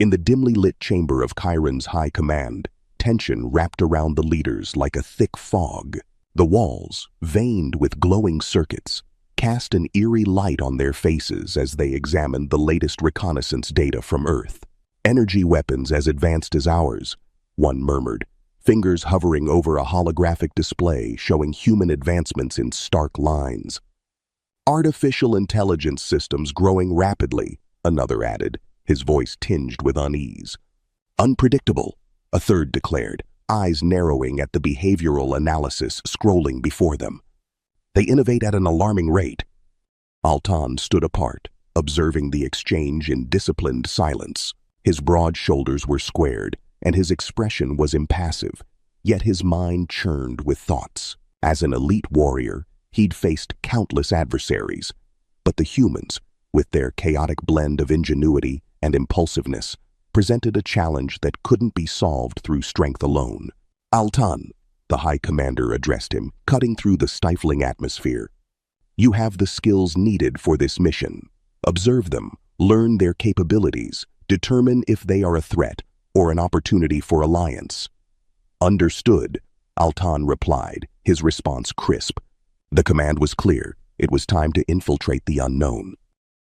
In the dimly lit chamber of Kyron's high command, tension wrapped around the leaders like a thick fog. The walls, veined with glowing circuits, cast an eerie light on their faces as they examined the latest reconnaissance data from Earth. "Energy weapons as advanced as ours," one murmured, fingers hovering over a holographic display showing human advancements in stark lines. "Artificial intelligence systems growing rapidly," another added, his voice tinged with unease. "Unpredictable," a third declared, eyes narrowing at the behavioral analysis scrolling before them. "They innovate at an alarming rate." Altan stood apart, observing the exchange in disciplined silence. His broad shoulders were squared, and his expression was impassive, yet his mind churned with thoughts. As an elite warrior, he'd faced countless adversaries, but the humans, with their chaotic blend of ingenuity and impulsiveness, presented a challenge that couldn't be solved through strength alone. "Altan," the High Commander addressed him, cutting through the stifling atmosphere. "You have the skills needed for this mission. Observe them, learn their capabilities, determine if they are a threat or an opportunity for alliance." "Understood," Altan replied, his response crisp. The command was clear. It was time to infiltrate the unknown.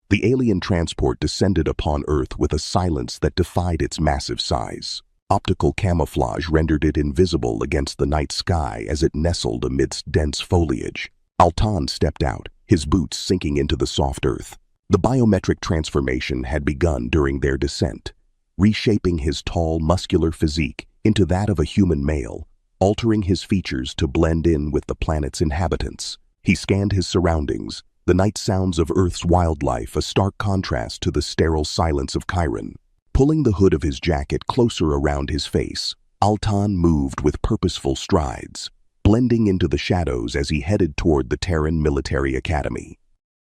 The alien transport descended upon Earth with a silence that defied its massive size. Optical camouflage rendered it invisible against the night sky as it nestled amidst dense foliage. Altan stepped out, his boots sinking into the soft earth. The biometric transformation had begun during their descent, reshaping his tall, muscular physique into that of a human male, altering his features to blend in with the planet's inhabitants. He scanned his surroundings, the night sounds of Earth's wildlife a stark contrast to the sterile silence of Kyron. Pulling the hood of his jacket closer around his face, Altan moved with purposeful strides, blending into the shadows as he headed toward the Terran Military Academy.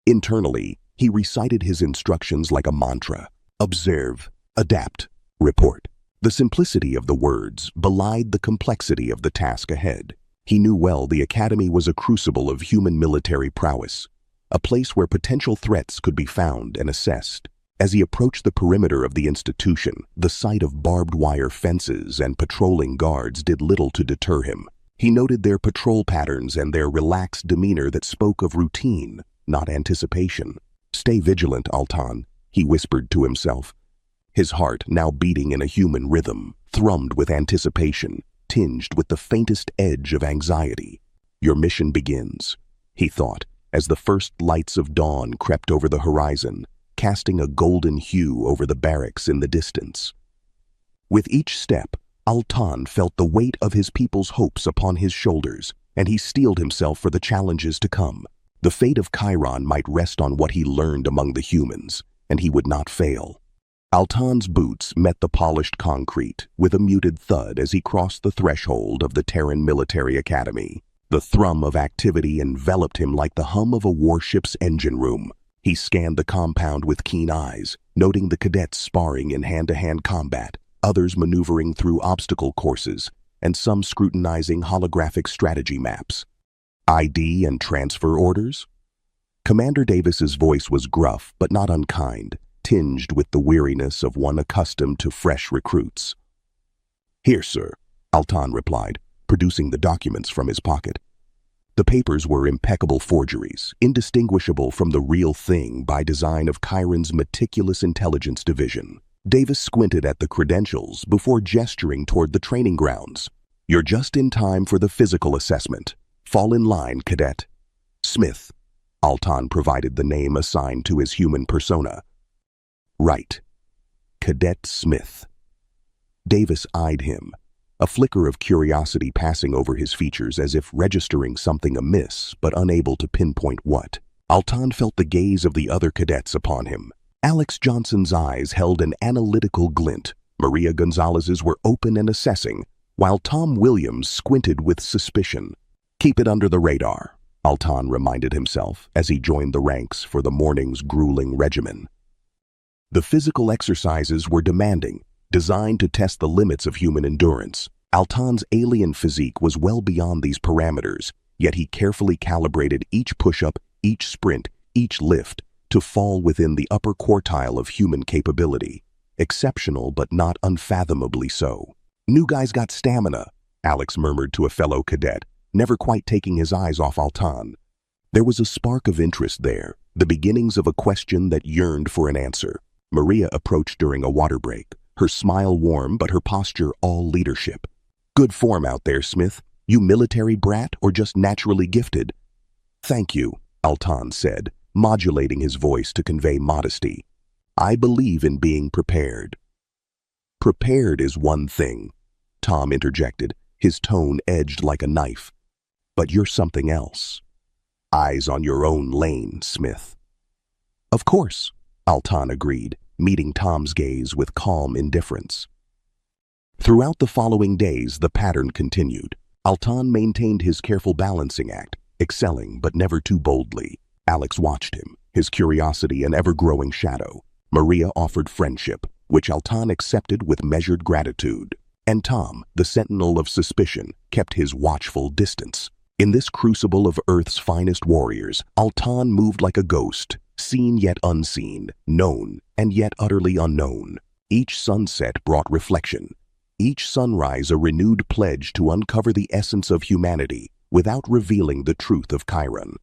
Internally, he recited his instructions like a mantra: observe, adapt, report. The simplicity of the words belied the complexity of the task ahead. He knew well the academy was a crucible of human military prowess, a place where potential threats could be found and assessed. As he approached the perimeter of the institution, the sight of barbed wire fences and patrolling guards did little to deter him. He noted their patrol patterns and their relaxed demeanor that spoke of routine, not anticipation. "Stay vigilant, Altan," he whispered to himself. His heart, now beating in a human rhythm, thrummed with anticipation, tinged with the faintest edge of anxiety. "Your mission begins," he thought, as the first lights of dawn crept over the horizon, casting a golden hue over the barracks in the distance. With each step, Altan felt the weight of his people's hopes upon his shoulders, and he steeled himself for the challenges to come. The fate of Kyron might rest on what he learned among the humans, and he would not fail. Altan's boots met the polished concrete with a muted thud as he crossed the threshold of the Terran Military Academy. The thrum of activity enveloped him like the hum of a warship's engine room. He scanned the compound with keen eyes, noting the cadets sparring in hand-to-hand combat, others maneuvering through obstacle courses, and some scrutinizing holographic strategy maps. "ID and transfer orders?" Commander Davis's voice was gruff but not unkind, tinged with the weariness of one accustomed to fresh recruits. "Here, sir," Altan replied, producing the documents from his pocket. The papers were impeccable forgeries, indistinguishable from the real thing by design of Kyron's meticulous intelligence division. Davis squinted at the credentials before gesturing toward the training grounds. "You're just in time for the physical assessment. Fall in line, cadet." "Smith." Altan provided the name assigned to his human persona. "Right. Cadet Smith." Davis eyed him, a flicker of curiosity passing over his features as if registering something amiss but unable to pinpoint what. Altan felt the gaze of the other cadets upon him. Alex Johnson's eyes held an analytical glint. Maria Gonzalez's were open and assessing, while Tom Williams squinted with suspicion. "Keep it under the radar," Altan reminded himself as he joined the ranks for the morning's grueling regimen. The physical exercises were demanding, designed to test the limits of human endurance. Altan's alien physique was well beyond these parameters, yet he carefully calibrated each push-up, each sprint, each lift to fall within the upper quartile of human capability. exceptional but not unfathomably so. "New guy's got stamina," Alex murmured to a fellow cadet, never quite taking his eyes off Altan. There was a spark of interest there, the beginnings of a question that yearned for an answer. Maria approached during a water break, her smile warm but her posture all leadership. "Good form out there, Smith. You military brat or just naturally gifted?" "Thank you," Altan said, modulating his voice to convey modesty. "I believe in being prepared." "Prepared is one thing," Tom interjected, his tone edged like a knife. "But you're something else. Eyes on your own lane, Smith." "Of course," Altan agreed, meeting Tom's gaze with calm indifference. Throughout the following days, the pattern continued. Altan maintained his careful balancing act, excelling but never too boldly. Alex watched him, his curiosity an ever-growing shadow. Maria offered friendship, which Altan accepted with measured gratitude. And Tom, the sentinel of suspicion, kept his watchful distance. In this crucible of Earth's finest warriors, Altan moved like a ghost, seen yet unseen, known and yet utterly unknown. Each sunset brought reflection, each sunrise a renewed pledge to uncover the essence of humanity without revealing the truth of Kyron.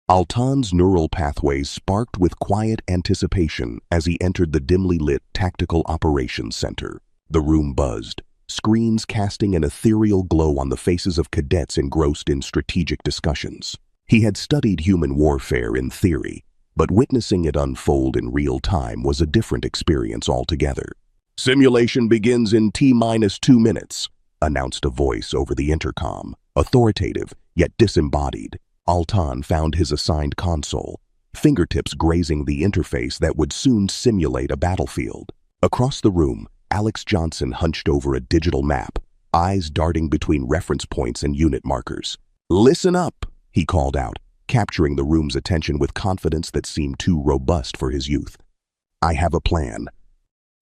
Altan's neural pathways sparked with quiet anticipation as he entered the dimly lit Tactical Operations Center. The room buzzed, screens casting an ethereal glow on the faces of cadets engrossed in strategic discussions. He had studied human warfare in theory, but witnessing it unfold in real time was a different experience altogether. "Simulation begins in T-2 minutes, announced a voice over the intercom, authoritative yet disembodied. Altan found his assigned console, fingertips grazing the interface that would soon simulate a battlefield. Across the room, Alex Johnson hunched over a digital map, eyes darting between reference points and unit markers. "Listen up," he called out, capturing the room's attention with confidence that seemed too robust for his youth. "I have a plan."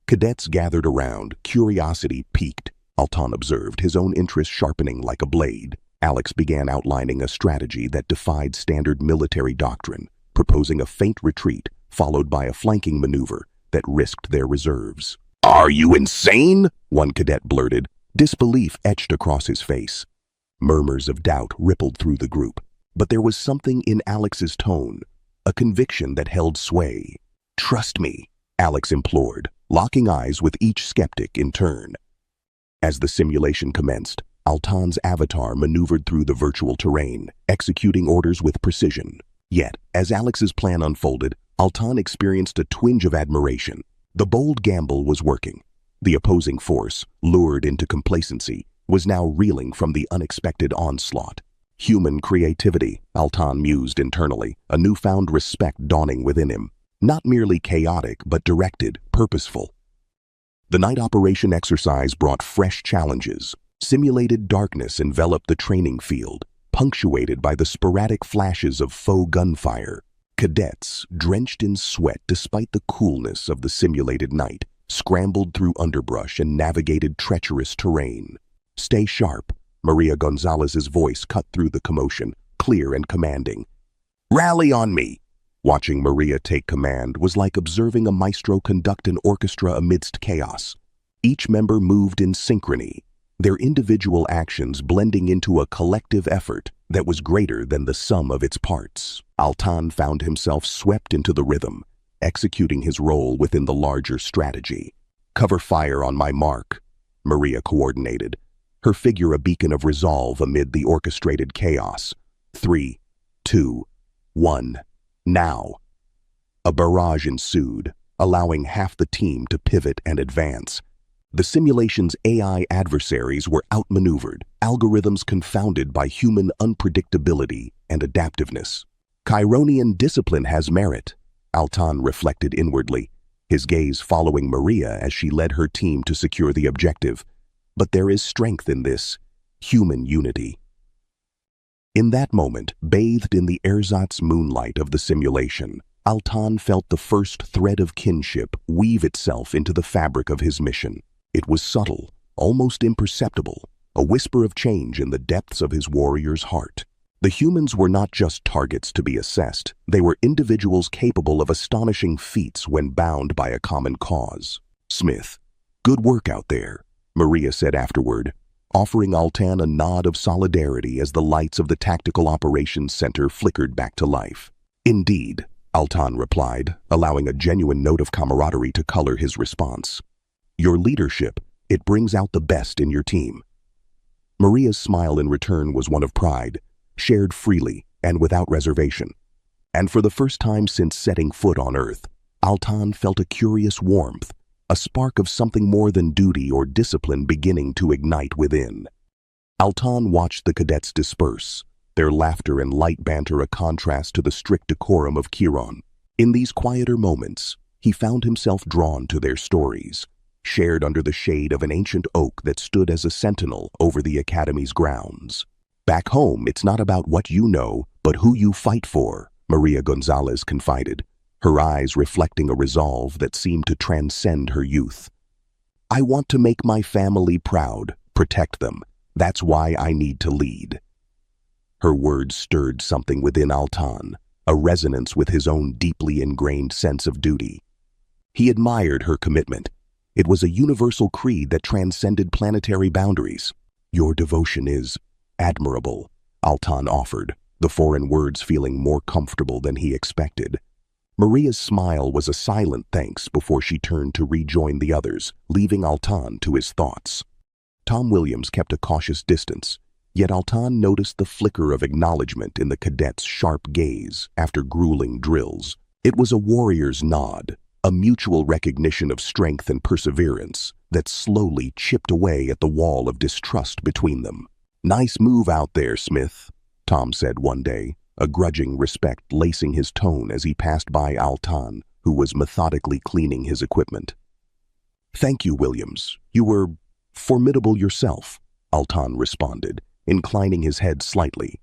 Cadets gathered around, curiosity piqued. Altan observed, his own interest sharpening like a blade. Alex began outlining a strategy that defied standard military doctrine, proposing a feint retreat followed by a flanking maneuver that risked their reserves. "Are you insane?" one cadet blurted, disbelief etched across his face. Murmurs of doubt rippled through the group, but there was something in Alex's tone, a conviction that held sway. "Trust me," Alex implored, locking eyes with each skeptic in turn. As the simulation commenced, Altan's avatar maneuvered through the virtual terrain, executing orders with precision. Yet, as Alex's plan unfolded, Altan experienced a twinge of admiration. The bold gamble was working. The opposing force, lured into complacency, was now reeling from the unexpected onslaught. Human creativity, Altan mused internally, a newfound respect dawning within him. Not merely chaotic, but directed, purposeful. The night operation exercise brought fresh challenges. Simulated darkness enveloped the training field, punctuated by the sporadic flashes of faux gunfire. Cadets, drenched in sweat despite the coolness of the simulated night, scrambled through underbrush and navigated treacherous terrain. "Stay sharp," Maria Gonzalez's voice cut through the commotion, clear and commanding. "Rally on me!" Watching Maria take command was like observing a maestro conduct an orchestra amidst chaos. Each member moved in synchrony, their individual actions blending into a collective effort that was greater than the sum of its parts. Altan found himself swept into the rhythm, executing his role within the larger strategy. "Cover fire on my mark," Maria coordinated, her figure a beacon of resolve amid the orchestrated chaos. 3, 2, 1, now. A barrage ensued, allowing half the team to pivot and advance. The simulation's AI adversaries were outmaneuvered, algorithms confounded by human unpredictability and adaptiveness. "Kyronian discipline has merit," Altan reflected inwardly, his gaze following Maria as she led her team to secure the objective. "But there is strength in this, human unity." In that moment, bathed in the ersatz moonlight of the simulation, Altan felt the first thread of kinship weave itself into the fabric of his mission. It was subtle, almost imperceptible, a whisper of change in the depths of his warrior's heart. The humans were not just targets to be assessed, they were individuals capable of astonishing feats when bound by a common cause. Smith, good work out there, Maria said afterward, offering Altan a nod of solidarity as the lights of the Tactical Operations Center flickered back to life. Indeed, Altan replied, allowing a genuine note of camaraderie to color his response. Your leadership, it brings out the best in your team. Maria's smile in return was one of pride, shared freely and without reservation. And for the first time since setting foot on Earth, Altan felt a curious warmth, a spark of something more than duty or discipline beginning to ignite within. Altan watched the cadets disperse, their laughter and light banter a contrast to the strict decorum of Kyron. In these quieter moments, he found himself drawn to their stories, shared under the shade of an ancient oak that stood as a sentinel over the Academy's grounds. Back home, it's not about what you know, but who you fight for, Maria Gonzalez confided, her eyes reflecting a resolve that seemed to transcend her youth. I want to make my family proud, protect them. That's why I need to lead. Her words stirred something within Altan, a resonance with his own deeply ingrained sense of duty. He admired her commitment. It was a universal creed that transcended planetary boundaries. Your devotion is admirable, Altan offered, the foreign words feeling more comfortable than he expected. Maria's smile was a silent thanks before she turned to rejoin the others, leaving Altan to his thoughts. Tom Williams kept a cautious distance, yet Altan noticed the flicker of acknowledgement in the cadet's sharp gaze after grueling drills. It was a warrior's nod, a mutual recognition of strength and perseverance that slowly chipped away at the wall of distrust between them. Nice move out there, Smith, Tom said one day, a grudging respect lacing his tone as he passed by Altan, who was methodically cleaning his equipment. Thank you, Williams. You were formidable yourself, Altan responded, inclining his head slightly.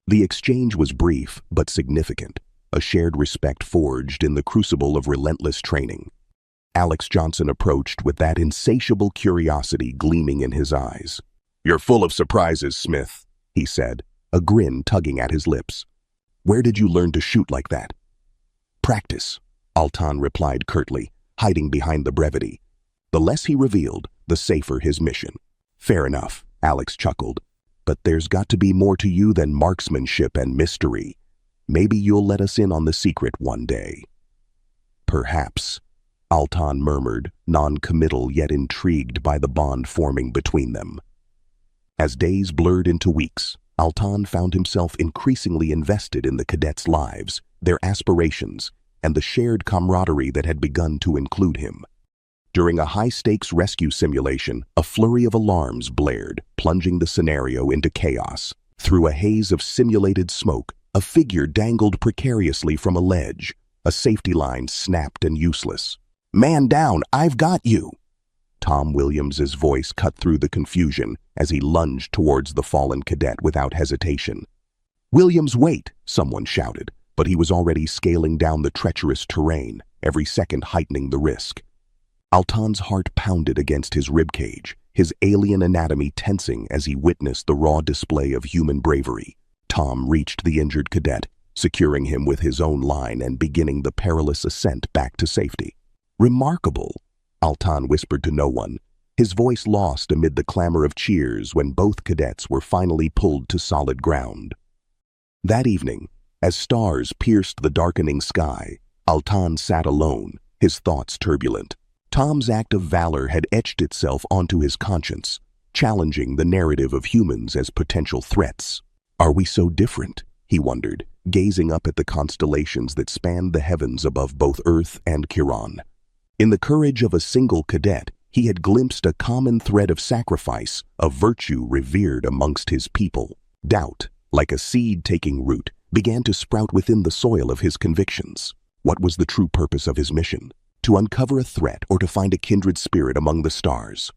The exchange was brief but significant, a shared respect forged in the crucible of relentless training. Alex Johnson approached with that insatiable curiosity gleaming in his eyes. You're full of surprises, Smith, he said, a grin tugging at his lips. Where did you learn to shoot like that? Practice, Altan replied curtly, hiding behind the brevity. The less he revealed, the safer his mission. Fair enough, Alex chuckled. But there's got to be more to you than marksmanship and mystery. Maybe you'll let us in on the secret one day. Perhaps, Altan murmured, non-committal yet intrigued by the bond forming between them. As days blurred into weeks, Altan found himself increasingly invested in the cadets' lives, their aspirations, and the shared camaraderie that had begun to include him. During a high-stakes rescue simulation, a flurry of alarms blared, plunging the scenario into chaos. Through a haze of simulated smoke, a figure dangled precariously from a ledge. A safety line snapped and useless. Man down, I've got you! Tom Williams's voice cut through the confusion as he lunged towards the fallen cadet without hesitation. Williams, wait, someone shouted, but he was already scaling down the treacherous terrain, every second heightening the risk. Altan's heart pounded against his ribcage, his alien anatomy tensing as he witnessed the raw display of human bravery. Tom reached the injured cadet, securing him with his own line and beginning the perilous ascent back to safety. Remarkable, Altan whispered to no one, his voice lost amid the clamor of cheers when both cadets were finally pulled to solid ground. That evening, as stars pierced the darkening sky, Altan sat alone, his thoughts turbulent. Tom's act of valor had etched itself onto his conscience, challenging the narrative of humans as potential threats. Are we so different? He wondered, gazing up at the constellations that spanned the heavens above both Earth and Kyron. In the courage of a single cadet, he had glimpsed a common thread of sacrifice, a virtue revered amongst his people. Doubt, like a seed taking root, began to sprout within the soil of his convictions. What was the true purpose of his mission? To uncover a threat or to find a kindred spirit among the stars?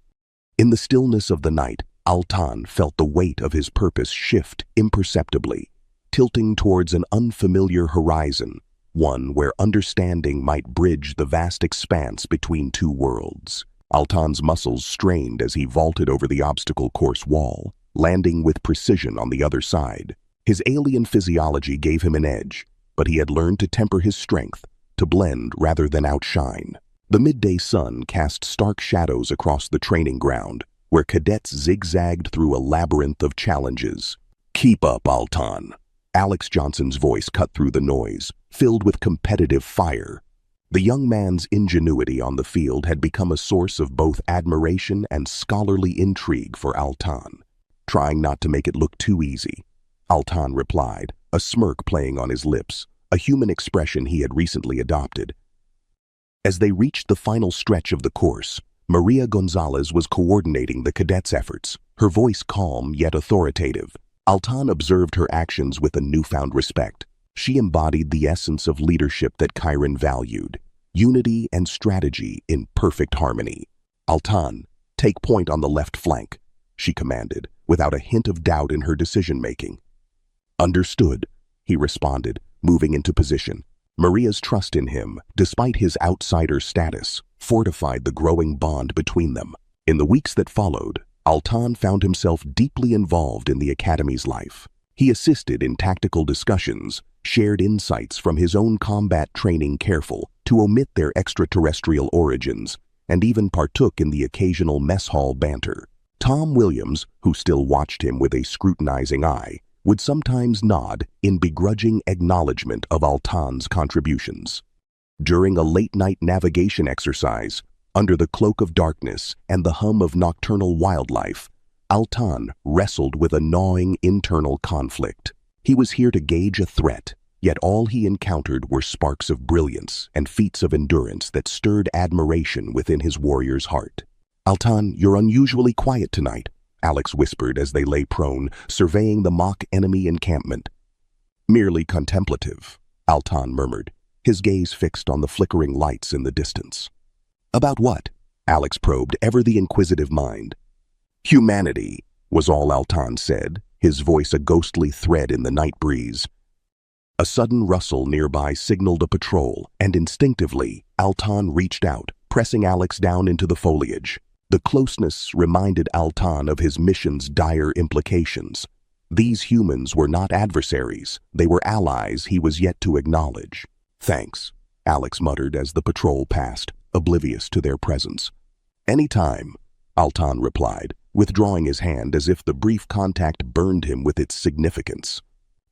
In the stillness of the night, Altan felt the weight of his purpose shift imperceptibly, tilting towards an unfamiliar horizon, one where understanding might bridge the vast expanse between two worlds. Altan's muscles strained as he vaulted over the obstacle course wall, landing with precision on the other side. His alien physiology gave him an edge, but he had learned to temper his strength, to blend rather than outshine. The midday sun cast stark shadows across the training ground, where cadets zigzagged through a labyrinth of challenges. "Keep up, Altan." Alex Johnson's voice cut through the noise, filled with competitive fire. The young man's ingenuity on the field had become a source of both admiration and scholarly intrigue for Altan. "Trying not to make it look too easy," Altan replied, a smirk playing on his lips, a human expression he had recently adopted. As they reached the final stretch of the course, Maria Gonzalez was coordinating the cadets' efforts, her voice calm yet authoritative. Altan observed her actions with a newfound respect. She embodied the essence of leadership that Kyron valued, unity and strategy in perfect harmony. "Altan, take point on the left flank," she commanded, without a hint of doubt in her decision-making. "Understood," he responded, moving into position. Maria's trust in him, despite his outsider status, fortified the growing bond between them. In the weeks that followed, Altan found himself deeply involved in the Academy's life. He assisted in tactical discussions, shared insights from his own combat training careful to omit their extraterrestrial origins, and even partook in the occasional mess hall banter. Tom Williams, who still watched him with a scrutinizing eye, would sometimes nod in begrudging acknowledgement of Altan's contributions. During a late-night navigation exercise, under the cloak of darkness and the hum of nocturnal wildlife, Altan wrestled with a gnawing internal conflict. He was here to gauge a threat, yet all he encountered were sparks of brilliance and feats of endurance that stirred admiration within his warrior's heart. "Altan, you're unusually quiet tonight," Alex whispered as they lay prone, surveying the mock enemy encampment. "Merely contemplative," Altan murmured, his gaze fixed on the flickering lights in the distance. "About what?" Alex probed, ever the inquisitive mind. "Humanity," was all Altan said, his voice a ghostly thread in the night breeze. A sudden rustle nearby signaled a patrol, and instinctively, Altan reached out, pressing Alex down into the foliage. The closeness reminded Altan of his mission's dire implications. These humans were not adversaries, they were allies he was yet to acknowledge. "Thanks," Alex muttered as the patrol passed, oblivious to their presence. "Anytime," Altan replied, withdrawing his hand as if the brief contact burned him with its significance.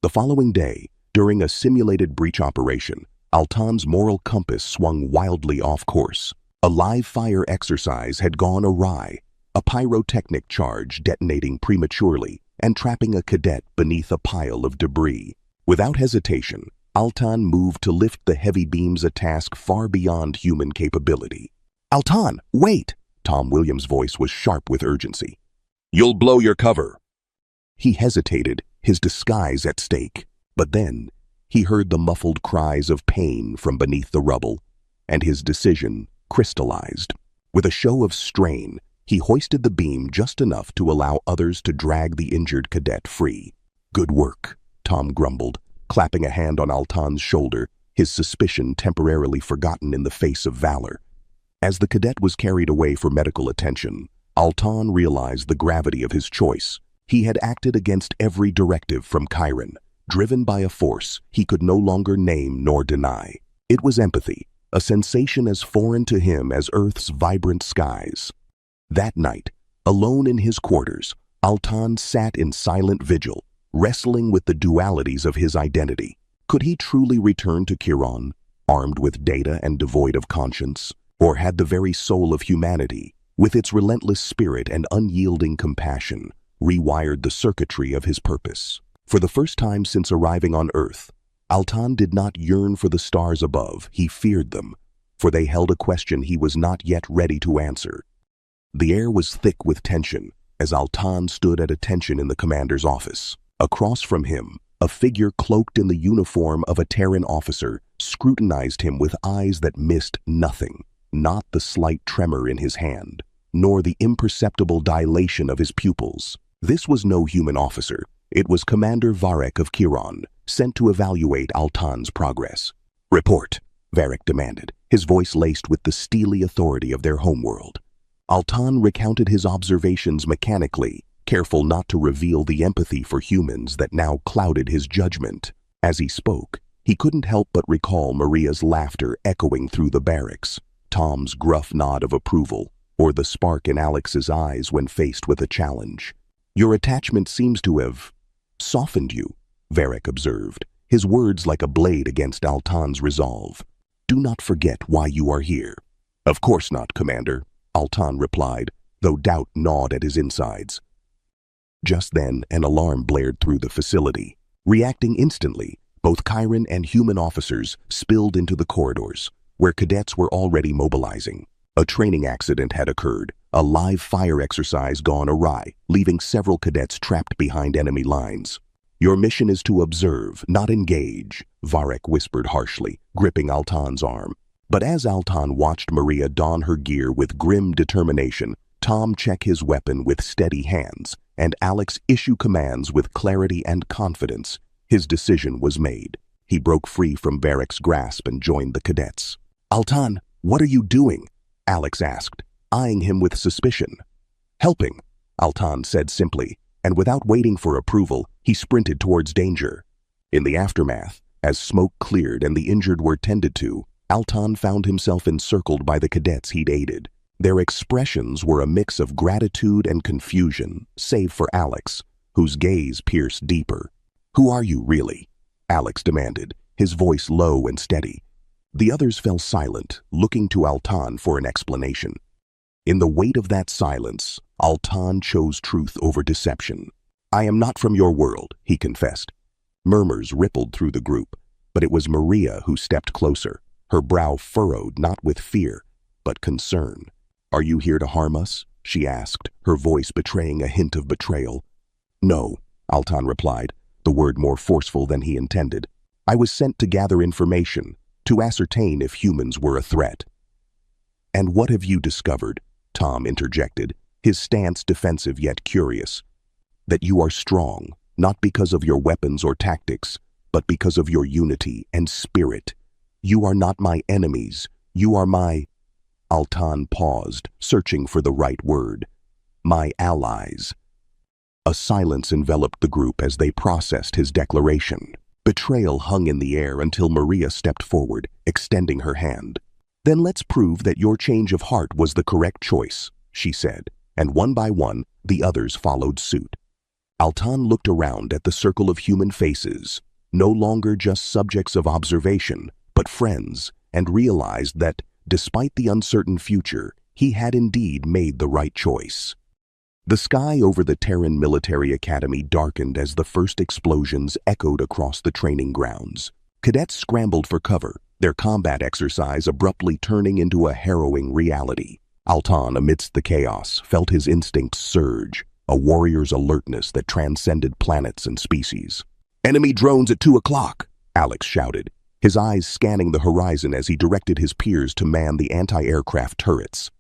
The following day, during a simulated breach operation, Altan's moral compass swung wildly off course. A live-fire exercise had gone awry, a pyrotechnic charge detonating prematurely and trapping a cadet beneath a pile of debris. Without hesitation, Altan moved to lift the heavy beams, a task far beyond human capability. "Altan, wait!" Tom Williams' voice was sharp with urgency. "You'll blow your cover." He hesitated, his disguise at stake, but then he heard the muffled cries of pain from beneath the rubble, and his decision crystallized. With a show of strain, he hoisted the beam just enough to allow others to drag the injured cadet free. "Good work," Tom grumbled, clapping a hand on Altan's shoulder, his suspicion temporarily forgotten in the face of valor. As the cadet was carried away for medical attention, Altan realized the gravity of his choice. He had acted against every directive from Kyron, driven by a force he could no longer name nor deny. It was empathy, a sensation as foreign to him as Earth's vibrant skies. That night, alone in his quarters, Altan sat in silent vigil, wrestling with the dualities of his identity. Could he truly return to Kyron, armed with data and devoid of conscience? Or had the very soul of humanity, with its relentless spirit and unyielding compassion, rewired the circuitry of his purpose? For the first time since arriving on Earth, Altan did not yearn for the stars above, he feared them, for they held a question he was not yet ready to answer. The air was thick with tension as Altan stood at attention in the commander's office. Across from him, a figure cloaked in the uniform of a Terran officer scrutinized him with eyes that missed nothing, not the slight tremor in his hand, nor the imperceptible dilation of his pupils. This was no human officer. It was Commander Varek of Kyron, sent to evaluate Altan's progress. "Report," Varek demanded, his voice laced with the steely authority of their homeworld. Altan recounted his observations mechanically, careful not to reveal the empathy for humans that now clouded his judgment. As he spoke, he couldn't help but recall Maria's laughter echoing through the barracks. Tom's gruff nod of approval, or the spark in Alex's eyes when faced with a challenge. "Your attachment seems to have softened you," Varric observed, his words like a blade against Altan's resolve. "Do not forget why you are here." "Of course not, Commander," Altan replied, though doubt gnawed at his insides. Just then, an alarm blared through the facility. Reacting instantly, both Kyron and human officers spilled into the corridors, where cadets were already mobilizing. A training accident had occurred, a live fire exercise gone awry, leaving several cadets trapped behind enemy lines. "Your mission is to observe, not engage," Varric whispered harshly, gripping Altan's arm. But as Altan watched Maria don her gear with grim determination, Tom check his weapon with steady hands, and Alex issue commands with clarity and confidence, his decision was made. He broke free from Varric's grasp and joined the cadets. "Altan, what are you doing?" Alex asked, eyeing him with suspicion. "Helping," Altan said simply, and without waiting for approval, he sprinted towards danger. In the aftermath, as smoke cleared and the injured were tended to, Altan found himself encircled by the cadets he'd aided. Their expressions were a mix of gratitude and confusion, save for Alex, whose gaze pierced deeper. "Who are you, really?" Alex demanded, his voice low and steady. The others fell silent, looking to Altan for an explanation. In the weight of that silence, Altan chose truth over deception. "I am not from your world," he confessed. Murmurs rippled through the group, but it was Maria who stepped closer, her brow furrowed not with fear, but concern. "Are you here to harm us?" she asked, her voice betraying a hint of betrayal. "No," Altan replied, the word more forceful than he intended. "I was sent to gather information, to ascertain if humans were a threat." "And what have you discovered?" Tom interjected, his stance defensive yet curious. "That you are strong, not because of your weapons or tactics, but because of your unity and spirit. You are not my enemies, you are my—" Altan paused, searching for the right word. "My allies." A silence enveloped the group as they processed his declaration. Betrayal hung in the air until Maria stepped forward, extending her hand. "Then let's prove that your change of heart was the correct choice," she said, and one by one, the others followed suit. Altan looked around at the circle of human faces, no longer just subjects of observation, but friends, and realized that, despite the uncertain future, he had indeed made the right choice. The sky over the Terran Military Academy darkened as the first explosions echoed across the training grounds. Cadets scrambled for cover, their combat exercise abruptly turning into a harrowing reality. Altan, amidst the chaos, felt his instincts surge, a warrior's alertness that transcended planets and species. "Enemy drones at 2 o'clock, Alex shouted, his eyes scanning the horizon as he directed his peers to man the anti-aircraft turrets.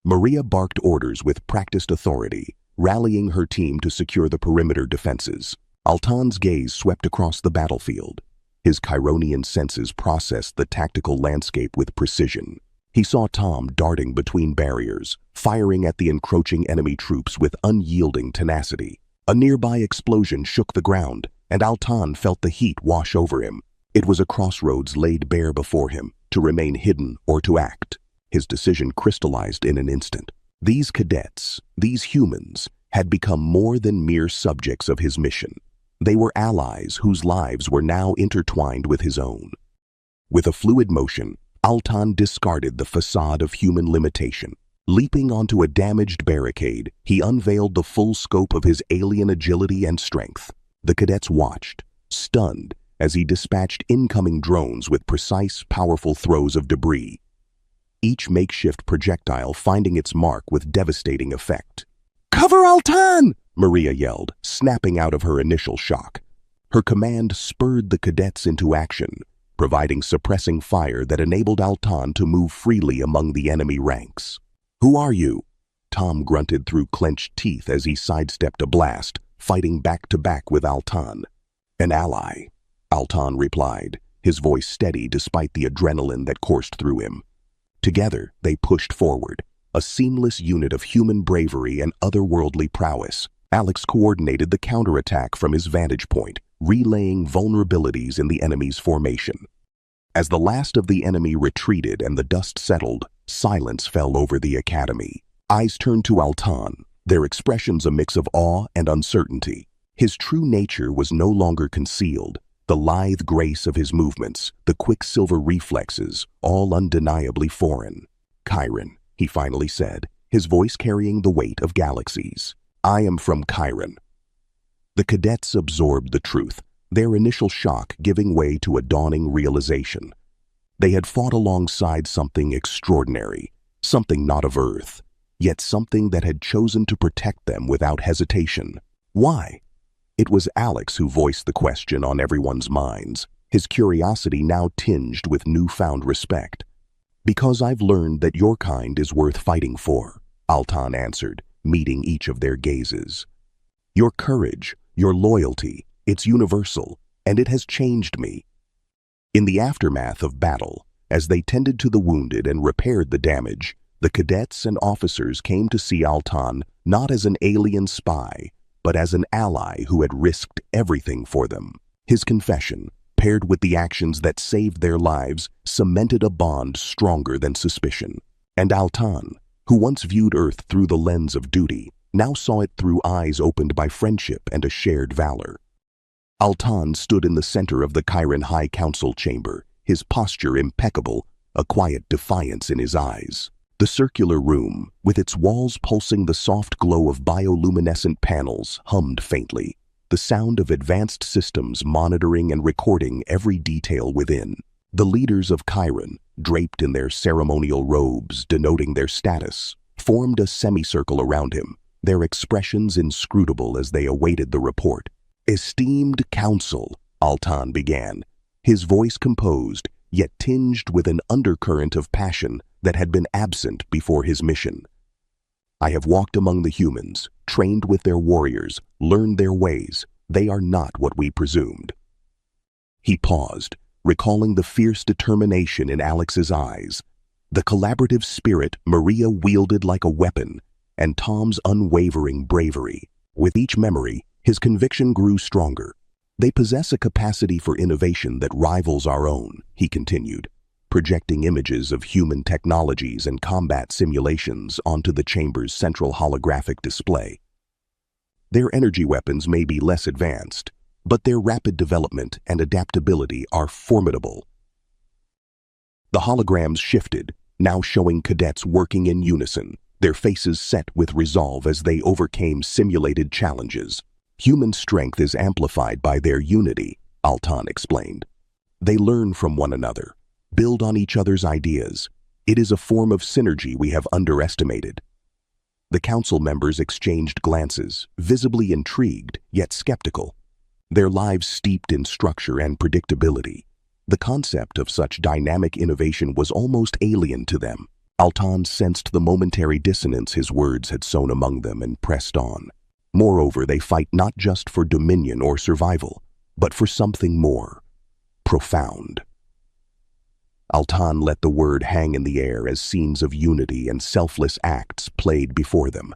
Maria barked orders with practiced authority, rallying her team to secure the perimeter defenses. Altan's gaze swept across the battlefield. His Kyronian senses processed the tactical landscape with precision. He saw Tom darting between barriers, firing at the encroaching enemy troops with unyielding tenacity. A nearby explosion shook the ground, and Altan felt the heat wash over him. It was a crossroads laid bare before him, to remain hidden or to act. His decision crystallized in an instant. These cadets, these humans, had become more than mere subjects of his mission. They were allies whose lives were now intertwined with his own. With a fluid motion, Altan discarded the facade of human limitation. Leaping onto a damaged barricade, he unveiled the full scope of his alien agility and strength. The cadets watched, stunned, as he dispatched incoming drones with precise, powerful throws of debris, each makeshift projectile finding its mark with devastating effect. "Cover Altan!" Maria yelled, snapping out of her initial shock. Her command spurred the cadets into action, providing suppressing fire that enabled Altan to move freely among the enemy ranks. "Who are you?" Tom grunted through clenched teeth as he sidestepped a blast, fighting back-to-back with Altan. "An ally," Altan replied, his voice steady despite the adrenaline that coursed through him. Together, they pushed forward, a seamless unit of human bravery and otherworldly prowess. Alex coordinated the counterattack from his vantage point, relaying vulnerabilities in the enemy's formation. As the last of the enemy retreated and the dust settled, Silence fell over the academy. Eyes turned to Altan, their expressions a mix of awe and uncertainty. His true nature was no longer concealed. The lithe grace of his movements, the quicksilver reflexes, all undeniably foreign. "Kyron," he finally said, his voice carrying the weight of galaxies. "I am from Kyron." The cadets absorbed the truth, their initial shock giving way to a dawning realization. They had fought alongside something extraordinary, something not of Earth, yet something that had chosen to protect them without hesitation. Why? It was Alex who voiced the question on everyone's minds, his curiosity now tinged with newfound respect. "Because I've learned that your kind is worth fighting for," Altan answered, meeting each of their gazes. "Your courage, your loyalty, it's universal, and it has changed me." In the aftermath of battle, as they tended to the wounded and repaired the damage, the cadets and officers came to see Altan not as an alien spy, but as an ally who had risked everything for them. His confession, paired with the actions that saved their lives, cemented a bond stronger than suspicion. And Altan, who once viewed Earth through the lens of duty, now saw it through eyes opened by friendship and a shared valor. Altan stood in the center of the Kyron High Council chamber, his posture impeccable, a quiet defiance in his eyes. The circular room, with its walls pulsing the soft glow of bioluminescent panels, hummed faintly, the sound of advanced systems monitoring and recording every detail within. The leaders of Kyron, draped in their ceremonial robes denoting their status, formed a semicircle around him, their expressions inscrutable as they awaited the report. "Esteemed Council," Altan began, his voice composed, yet tinged with an undercurrent of passion that had been absent before his mission. "I have walked among the humans, trained with their warriors, learned their ways. They are not what we presumed." He paused, recalling the fierce determination in Alex's eyes, the collaborative spirit Maria wielded like a weapon, and Tom's unwavering bravery. With each memory, his conviction grew stronger. "They possess a capacity for innovation that rivals our own," he continued, projecting images of human technologies and combat simulations onto the chamber's central holographic display. "Their energy weapons may be less advanced, but their rapid development and adaptability are formidable." The holograms shifted, now showing cadets working in unison, their faces set with resolve as they overcame simulated challenges. "Human strength is amplified by their unity," Altan explained. "They learn from one another, build on each other's ideas. It is a form of synergy we have underestimated." The council members exchanged glances, visibly intrigued, yet skeptical. Their lives steeped in structure and predictability. The concept of such dynamic innovation was almost alien to them. Altan sensed the momentary dissonance his words had sown among them and pressed on. "Moreover, they fight not just for dominion or survival, but for something more profound." Altan let the word hang in the air as scenes of unity and selfless acts played before them.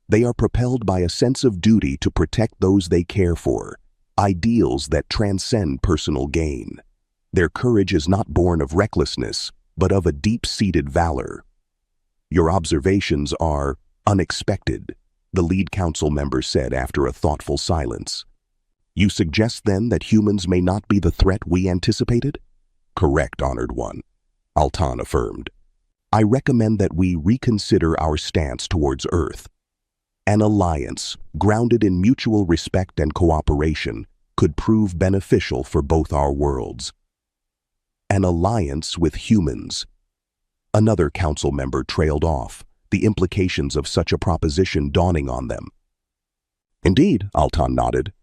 "They are propelled by a sense of duty to protect those they care for, ideals that transcend personal gain. Their courage is not born of recklessness, but of a deep-seated valor." "Your observations are unexpected," the lead council member said after a thoughtful silence. "You suggest then that humans may not be the threat we anticipated?" "Correct, Honored One," Altan affirmed. "I recommend that we reconsider our stance towards Earth. An alliance, grounded in mutual respect and cooperation, could prove beneficial for both our worlds." "An alliance with humans." Another council member trailed off, the implications of such a proposition dawning on them. "Indeed," Altan nodded.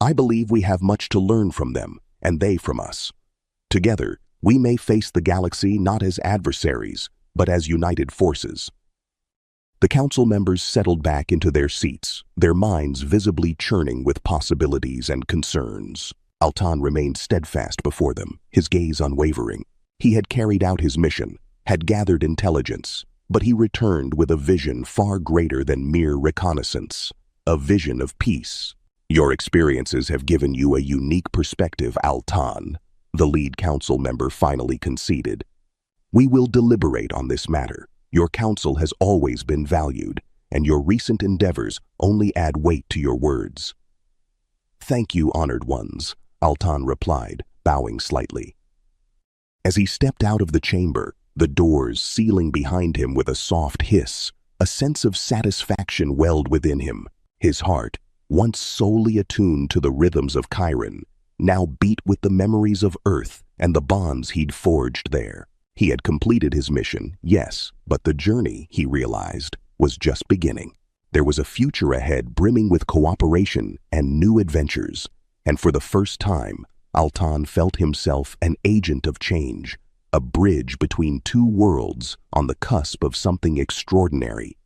"I believe we have much to learn from them, and they from us. Together, we may face the galaxy not as adversaries, but as united forces." The council members settled back into their seats, their minds visibly churning with possibilities and concerns. Altan remained steadfast before them, his gaze unwavering. He had carried out his mission, had gathered intelligence, but he returned with a vision far greater than mere reconnaissance, a vision of peace. "Your experiences have given you a unique perspective, Altan," the lead council member finally conceded. We will deliberate on this matter. Your counsel has always been valued, and your recent endeavors only add weight to your words." "Thank you, honored ones," Altan replied, bowing slightly. As he stepped out of the chamber, the doors sealing behind him with a soft hiss, a sense of satisfaction welled within him. His heart, once solely attuned to the rhythms of Kyron, now beat with the memories of Earth and the bonds he'd forged there. He had completed his mission, yes, but the journey, he realized, was just beginning. There was a future ahead brimming with cooperation and new adventures, and for the first time, Altan felt himself an agent of change, a bridge between two worlds on the cusp of something extraordinary.